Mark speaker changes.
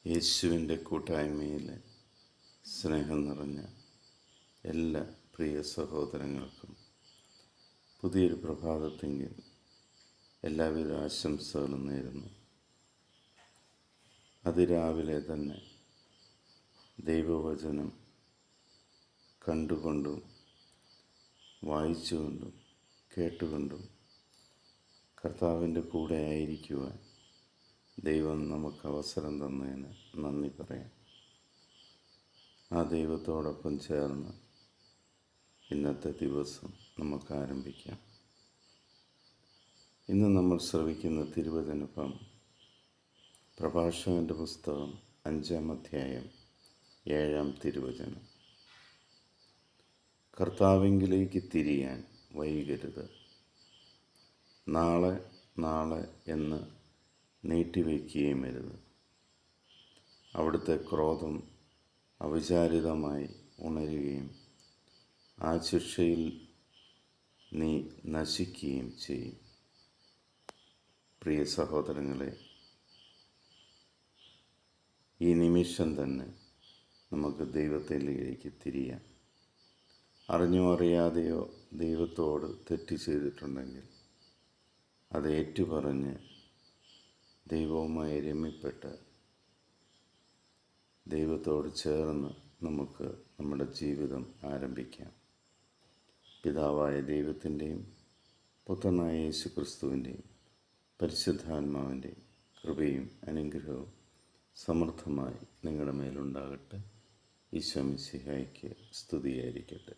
Speaker 1: യേശുവിൻ്റെ കൂട്ടായ്മയിലെ സ്നേഹം നിറഞ്ഞ എല്ലാ പ്രിയ സഹോദരങ്ങൾക്കും പുതിയൊരു പ്രഭാതത്തെങ്കിൽ എല്ലാവിധ ആശംസകളും നേരുന്നു. അതിരാവിലെ തന്നെ ദൈവവചനം കണ്ടുകൊണ്ടും വായിച്ചുകൊണ്ടും കേട്ടുകൊണ്ടും കർത്താവിൻ്റെ കൂടെ ആയിരിക്കുവാൻ ദൈവം നമുക്ക് അവസരം തന്നതിന് നന്ദി പറയാം. ആ ദൈവത്തോടൊപ്പം ചേർന്ന് ഇന്നത്തെ ദിവസം നമുക്ക് ആരംഭിക്കാം. ഇന്ന് നമ്മൾ ശ്രവിക്കുന്ന തിരുവചനം പ്രഭാഷകൻ്റെ പുസ്തകം 5-ാം അധ്യായം 7-ാം തിരുവചനം. കർത്താവിങ്കിലേക്ക് തിരിയാൻ വൈകരുത്. നാളെ നാളെ എന്ന് നീട്ടിവെക്കുകയും അരുത്. അവിടുത്തെ ക്രോധം അവിചാരിതമായി ഉണരുകയും ആ ശിക്ഷയിൽ നീ നശിക്കുകയും ചെയ്യും. പ്രിയ സഹോദരങ്ങളെ, ഈ നിമിഷം തന്നെ നമുക്ക് ദൈവത്തിലേക്ക് തിരിയാം. അറിഞ്ഞോ അറിയാതെയോ ദൈവത്തോട് തെറ്റ് ചെയ്തിട്ടുണ്ടെങ്കിൽ അത് ഏറ്റുപറഞ്ഞ് ദൈവവുമായി രമ്യപ്പെട്ട് ദൈവത്തോട് ചേർന്ന് നമുക്ക് നമ്മുടെ ജീവിതം ആരംഭിക്കാം. പിതാവായ ദൈവത്തിൻ്റെയും പുത്രനായ യേശു ക്രിസ്തുവിൻ്റെയും പരിശുദ്ധാത്മാവിൻ്റെയും കൃപയും അനുഗ്രഹവും സമൃദ്ധമായി നിങ്ങളുടെ മേലുണ്ടാകട്ടെ. ഈശോ മിശിഹായ്ക്ക് സ്തുതിയായിരിക്കട്ടെ.